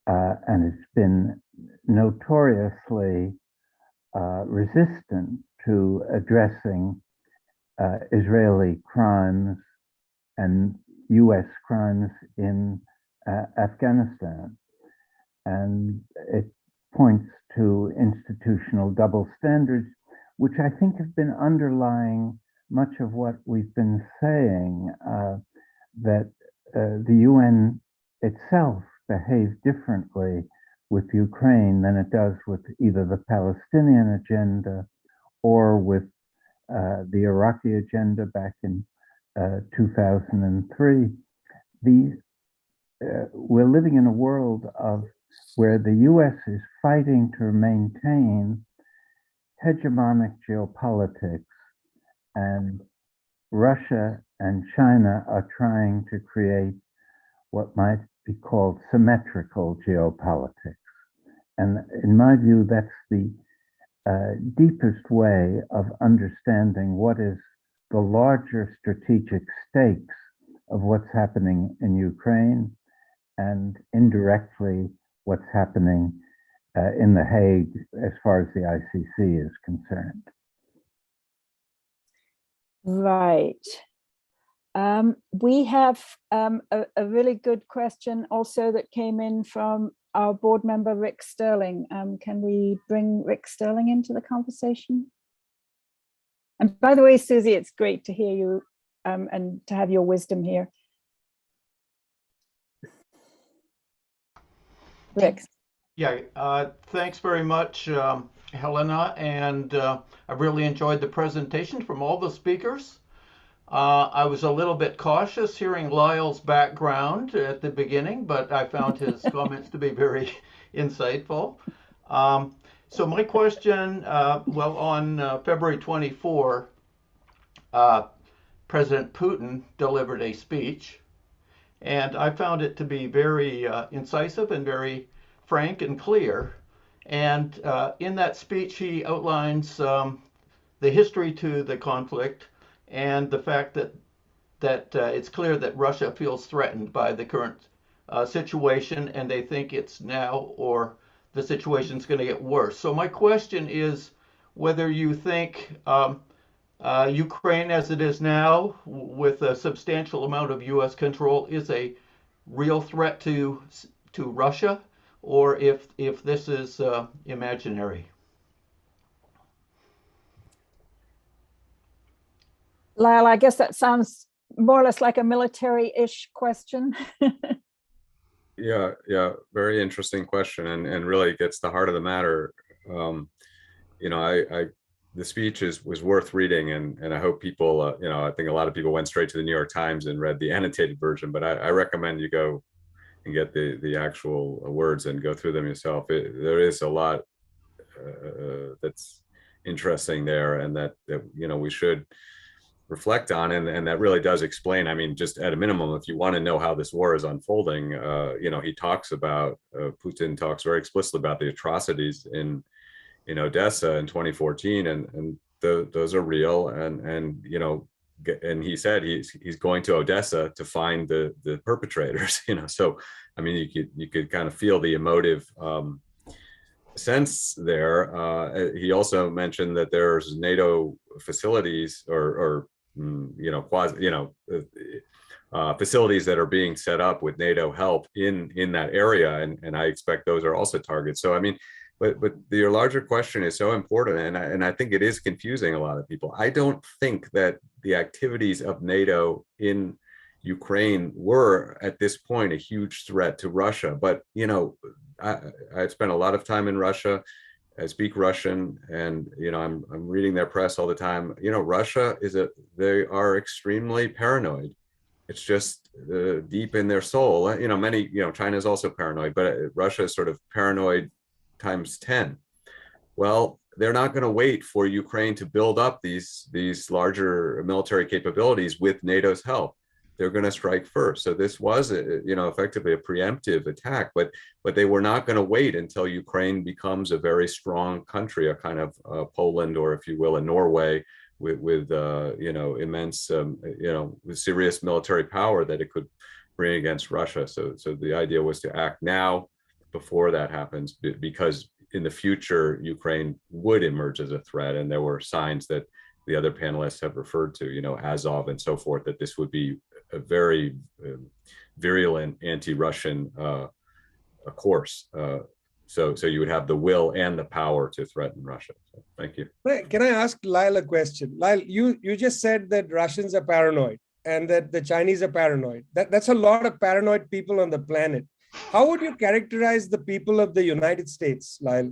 and it's been notoriously resistant to addressing Israeli crimes and US crimes in Afghanistan. And it points to institutional double standards, which I think have been underlying much of what we've been saying, that the UN itself behaved differently with Ukraine than it does with either the Palestinian agenda or with the Iraqi agenda back in 2003. We're living in a world where the US is fighting to maintain hegemonic geopolitics, and Russia and China are trying to create what might be called symmetrical geopolitics. And in my view, that's the deepest way of understanding what is the larger strategic stakes of what's happening in Ukraine, and indirectly what's happening in The Hague as far as the ICC is concerned. Right. We have a really good question also that came in from our board member, Rick Sterling. Can we bring Rick Sterling into the conversation? And by the way, Susie, it's great to hear you and to have your wisdom here. Rick. Yeah, thanks very much, Helena, and I really enjoyed the presentation from all the speakers. I was a little bit cautious hearing Lyle's background at the beginning, but I found his comments to be very insightful. So my question, well, on February 24, President Putin delivered a speech, and I found it to be very incisive and very frank and clear. And in that speech, he outlines the history to the conflict and the fact that it's clear that Russia feels threatened by the current situation, and they think it's now or the situation's going to get worse. So my question is whether you think Ukraine, as it is now, with a substantial amount of U.S. control, is a real threat to Russia, or if this is imaginary. Lyle, I guess that sounds more or less like a military-ish question. Yeah, very interesting question, and really gets the heart of the matter. You know, the speech was worth reading, and I hope people, you know, I think a lot of people went straight to the New York Times and read the annotated version, but I recommend you go and get the actual words and go through them yourself. There is a lot that's interesting there, and that you know we should reflect on, and that really does explain. I mean, just at a minimum, if you want to know how this war is unfolding, you know, he talks about Putin talks very explicitly about the atrocities in Odessa in 2014, and those are real, and you know, and he said he's going to Odessa to find the perpetrators. You know, so I mean, you could kind of feel the emotive sense there. He also mentioned that there's NATO facilities or you know, quasi, you know, facilities that are being set up with NATO help in that area, and I expect those are also targets. So I mean, but your larger question is so important, and I think it is confusing a lot of people. I don't think that the activities of NATO in Ukraine were at this point a huge threat to Russia. But you know, I've spent a lot of time in Russia. I speak Russian, and you know, I'm reading their press all the time. You know, Russia they are extremely paranoid. It's just deep in their soul. You know, China is also paranoid, but Russia is sort of paranoid times 10. Well, they're not going to wait for Ukraine to build up these larger military capabilities with NATO's help. They're going to strike first. So this was, you know, effectively a preemptive attack, but they were not going to wait until Ukraine becomes a very strong country, a kind of Poland, or if you will, a Norway with you know, immense, you know, with serious military power that it could bring against Russia. So the idea was to act now before that happens, because in the future, Ukraine would emerge as a threat. And there were signs that the other panelists have referred to, you know, Azov and so forth, that this would be a very virulent anti-Russian course. So you would have the will and the power to threaten Russia. So, thank you. Can I ask Lyle a question? Lyle, you just said that Russians are paranoid and that the Chinese are paranoid. That's a lot of paranoid people on the planet. How would you characterize the people of the United States, Lyle?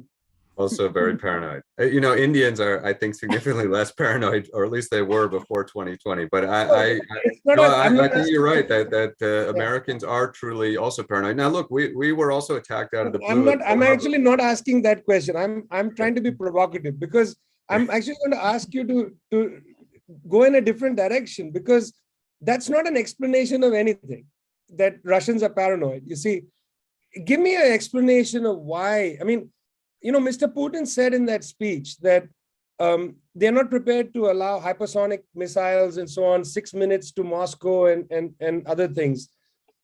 Also very paranoid. You know, Indians are, I think, significantly less paranoid, or at least they were before 2020. But I think you're right that Americans are truly also paranoid. Now, look, we were also attacked out of the blue. I'm actually not asking that question. I'm trying to be provocative, because I'm actually going to ask you to go in a different direction, because that's not an explanation of anything, that Russians are paranoid. You see, give me an explanation of why. I mean, you know, Mr. Putin said in that speech that they're not prepared to allow hypersonic missiles and so on, 6 minutes to Moscow and other things.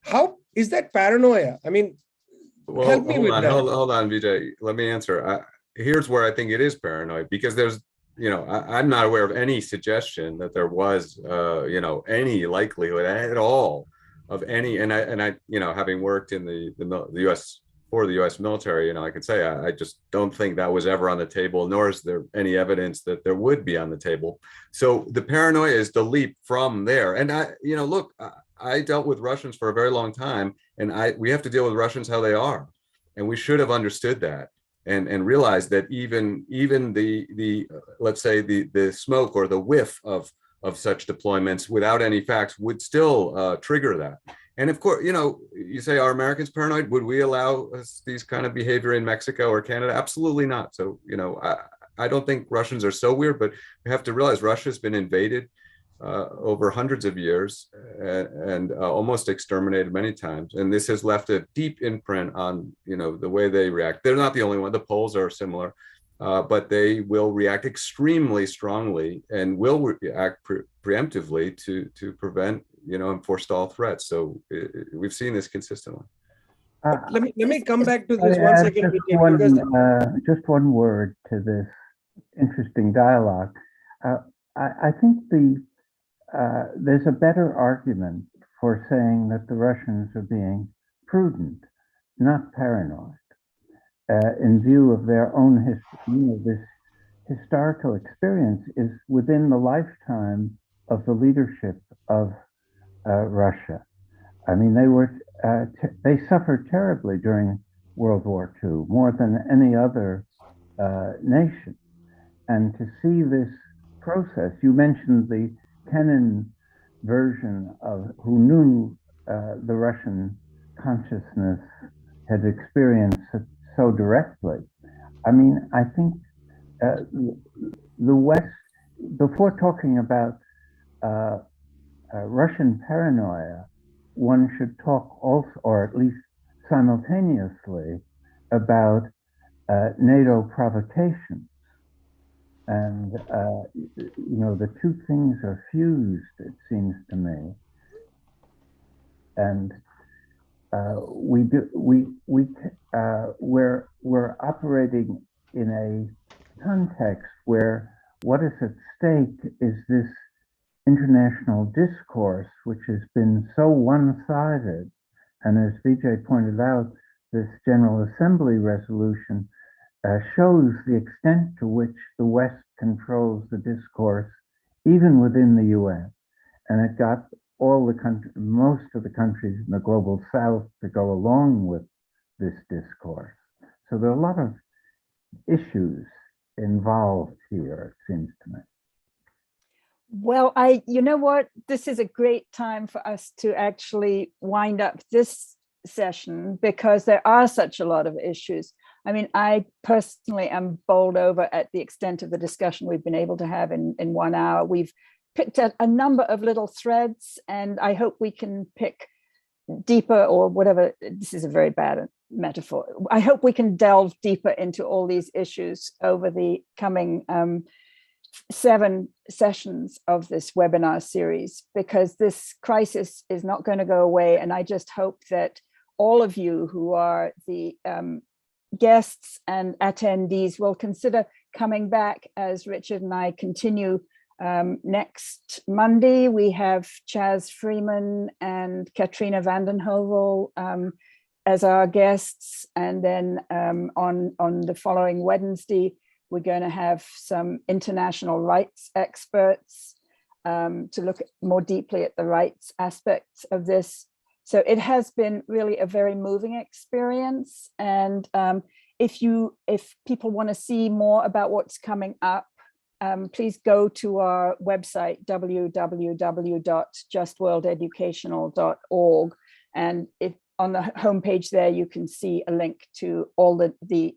How is that paranoia? I mean, well, help me with that. Hold on, Vijay. Let me answer. Here's where I think it is paranoid, because there's, you know, I'm not aware of any suggestion that there was, you know, any likelihood at all of any. And I, you know, having worked in the U.S. for the US military, I could say I just don't think that was ever on the table, nor is there any evidence that there would be on the table. So the paranoia is the leap from there. And look, I dealt with Russians for a very long time, and we have to deal with Russians how they are. And we should have understood that and realized that even the let's say the smoke or the whiff of such deployments without any facts would still trigger that. And of course, you say, are Americans paranoid? Would we allow these kind of behavior in Mexico or Canada? Absolutely not. So, I don't think Russians are so weird, but we have to realize Russia's been invaded over hundreds of years and almost exterminated many times. And this has left a deep imprint on, the way they react. They're not the only one. The Poles are similar, but they will react extremely strongly and will react preemptively to prevent, and forestall threats. So we've seen this consistently. Let me come back to this one second. Just one word to this interesting dialogue. I think there's a better argument for saying that the Russians are being prudent, not paranoid, in view of their own history. This historical experience is within the lifetime of the leadership of Russia. I mean, they suffered terribly during World War II, more than any other nation. And to see this process, you mentioned the Kennan version of who knew the Russian consciousness had experienced it so directly. I mean, I think the West, before talking about Russian paranoia, one should talk also, or at least simultaneously, about NATO provocation. And the two things are fused, it seems to me. And we're operating in a context where what is at stake is this international discourse, which has been so one-sided. And as Vijay pointed out, this General Assembly resolution shows the extent to which the West controls the discourse, even within the UN. And it got most of the countries in the global South to go along with this discourse. So there are a lot of issues involved here, it seems to me. Well, you know what? This is a great time for us to actually wind up this session because there are such a lot of issues. I mean, I personally am bowled over at the extent of the discussion we've been able to have in 1 hour. We've picked a number of little threads, and I hope we can pick deeper, or whatever. This is a very bad metaphor. I hope we can delve deeper into all these issues over the coming 7 sessions of this webinar series, because this crisis is not going to go away. And I just hope that all of you who are the guests and attendees will consider coming back as Richard and I continue. Next Monday, we have Chaz Freeman and Katrina vanden Heuvel as our guests. And then on the following Wednesday, we're going to have some international rights experts to look more deeply at the rights aspects of this. So it has been really a very moving experience. And if people want to see more about what's coming up, please go to our website, www.justworldeducational.org. And on the homepage there, you can see a link to all the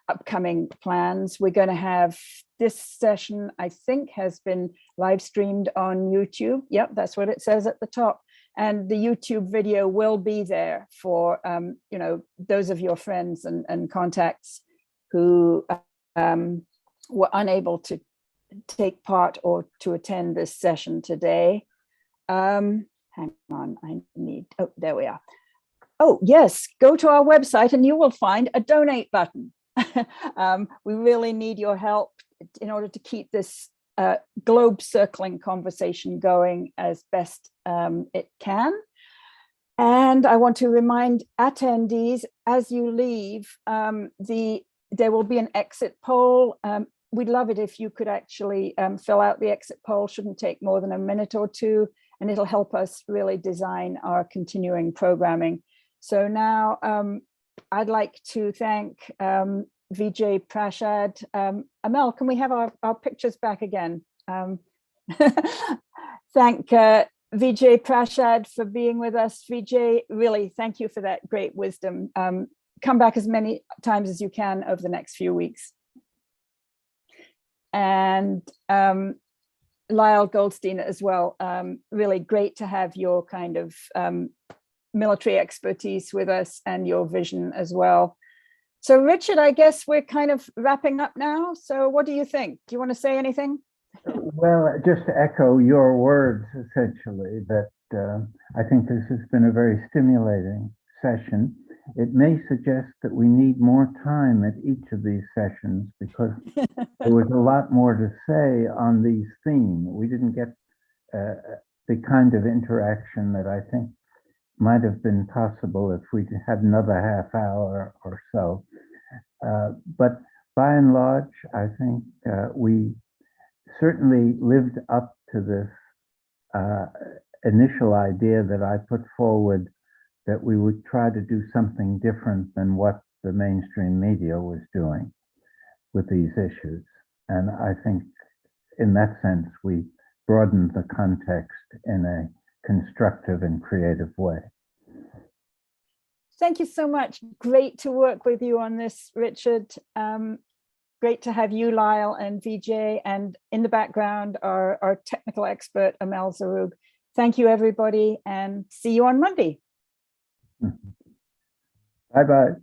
upcoming plans. We're going to have this session, I think, has been live streamed on YouTube. Yep, that's what it says at the top. And the YouTube video will be there for those of your friends and contacts who were unable to take part or to attend this session today. Hang on, there we are. Oh, yes, go to our website and you will find a donate button. We really need your help in order to keep this globe circling conversation going as best it can. And I want to remind attendees, as you leave, there will be an exit poll. We'd love it if you could actually fill out the exit poll. Shouldn't take more than a minute or two, and it'll help us really design our continuing programming. So now I'd like to thank Vijay Prashad. Amel, can we have our pictures back again? Thank Vijay Prashad for being with us. Vijay, really, thank you for that great wisdom. Come back as many times as you can over the next few weeks. And Lyle Goldstein as well. Really great to have your kind of military expertise with us and your vision as well. So Richard, I guess we're kind of wrapping up now. So what do you think? Do you want to say anything? Well, just to echo your words, essentially, that I think this has been a very stimulating session. It may suggest that we need more time at each of these sessions because there was a lot more to say on these themes. We didn't get the kind of interaction that I think might have been possible if we'd had another half hour or so. But by and large, I think we certainly lived up to this initial idea that I put forward, that we would try to do something different than what the mainstream media was doing with these issues. And I think in that sense, we broadened the context in a constructive and creative way. Thank you so much. Great to work with you on this, Richard. Great to have you, Lyle and Vijay, and in the background, our technical expert, Amel Zaroug. Thank you, everybody, and see you on Monday. Bye-bye.